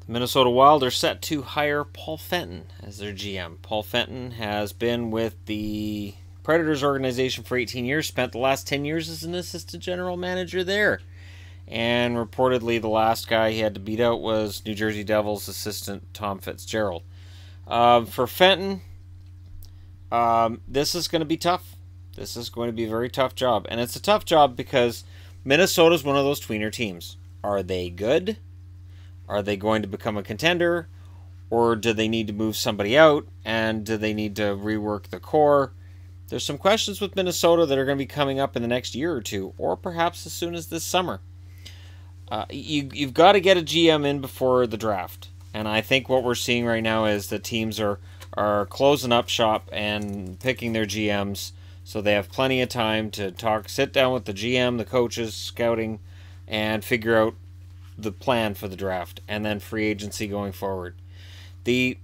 Minnesota Wild are set to hire Paul Fenton as their GM. Paul Fenton has been with the Predators organization for 18 years, spent the last 10 years as an assistant general manager there. And reportedly the last guy he had to beat out was New Jersey Devils assistant Tom Fitzgerald. For Fenton, this is going to be tough. This is going to be a very tough job. And it's a tough job because Minnesota's one of those tweener teams. Are they good? Are they going to become a contender? Or do they need to move somebody out? And do they need to rework the core? There's some questions with Minnesota that are going to be coming up in the next year or two, or perhaps as soon as this summer. You've got to get a GM in before the draft. And I think what we're seeing right now is the teams are closing up shop and picking their GMs, so they have plenty of time to sit down with the GM, the coaches, scouting, and figure out the plan for the draft and then free agency going forward. The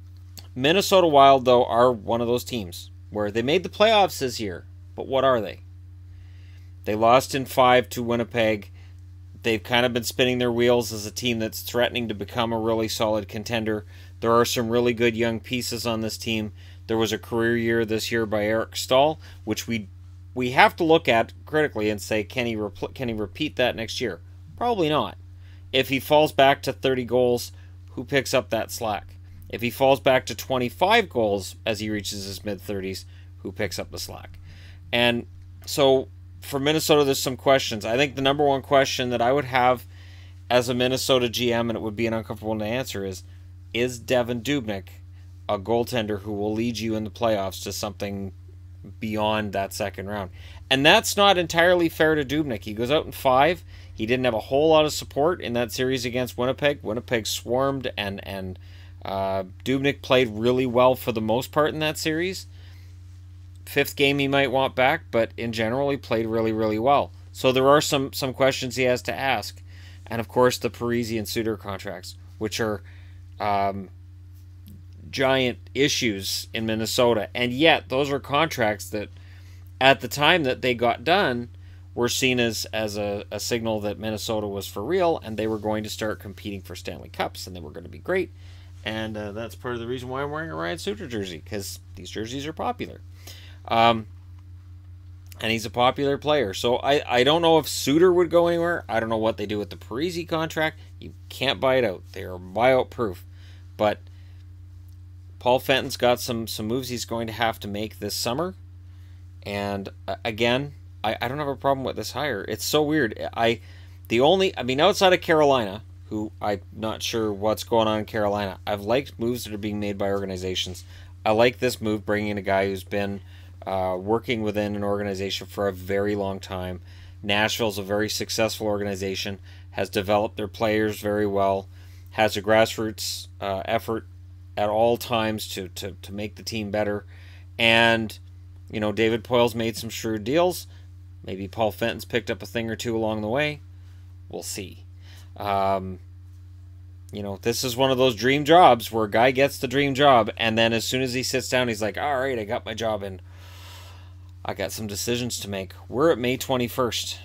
Minnesota Wild, though, are one of those teams where they made the playoffs this year, but what are they? They lost in 5 to Winnipeg. They've kind of been spinning their wheels as a team that's threatening to become a really solid contender. There are some really good young pieces on this team. There was a career year this year by Eric Stahl, which we have to look at critically and say, can he repeat that next year? Probably not. If he falls back to 30 goals, who picks up that slack? If he falls back to 25 goals as he reaches his mid-30s, who picks up the slack? And so for Minnesota, there's some questions. I think the number one question that I would have as a Minnesota GM, and it would be an uncomfortable one to answer, is Devan Dubnyk a goaltender who will lead you in the playoffs to something beyond that second round? And that's not entirely fair to Dubnyk. He goes out in 5. He didn't have a whole lot of support in that series against Winnipeg. Winnipeg swarmed, and Dubnyk played really well for the most part in that series. 5th game he might want back, but in general he played really, really well. So there are some questions he has to ask. And of course the Parise and Suter contracts, which are giant issues in Minnesota. And yet those are contracts that at the time that they got done were seen as a signal that Minnesota was for real and they were going to start competing for Stanley Cups and they were going to be great. And that's part of the reason why I'm wearing a Ryan Suter jersey, because these jerseys are popular. And he's a popular player. So I don't know if Suter would go anywhere. I don't know what they do with the Parise contract. You can't buy it out. They are buyout proof. But Paul Fenton's got some moves he's going to have to make this summer. And again, I don't have a problem with this hire. It's so weird. Outside of Carolina, who I'm not sure what's going on in Carolina, I've liked moves that are being made by organizations. I like this move, bringing in a guy who's been working within an organization for a very long time. Nashville's a very successful organization, has developed their players very well, has a grassroots effort at all times to make the team better. And, David Poile's made some shrewd deals. Maybe Paul Fenton's picked up a thing or two along the way. We'll see. This is one of those dream jobs where a guy gets the dream job, and then as soon as he sits down, he's like, all right, I got my job, and I got some decisions to make. We're at May 21st.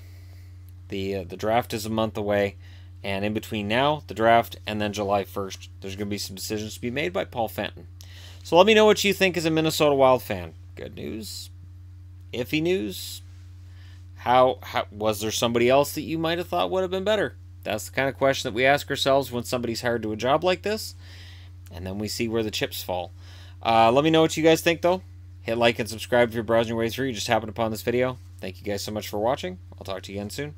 The draft is a month away, and in between now, the draft, and then July 1st, there's going to be some decisions to be made by Paul Fenton. So let me know what you think as a Minnesota Wild fan. Good news? Iffy news? How was there somebody else that you might have thought would have been better? That's the kind of question that we ask ourselves when somebody's hired to a job like this. And then we see where the chips fall. Let me know what you guys think, though. Hit like and subscribe if you're browsing your way through. You just happened upon this video. Thank you guys so much for watching. I'll talk to you again soon.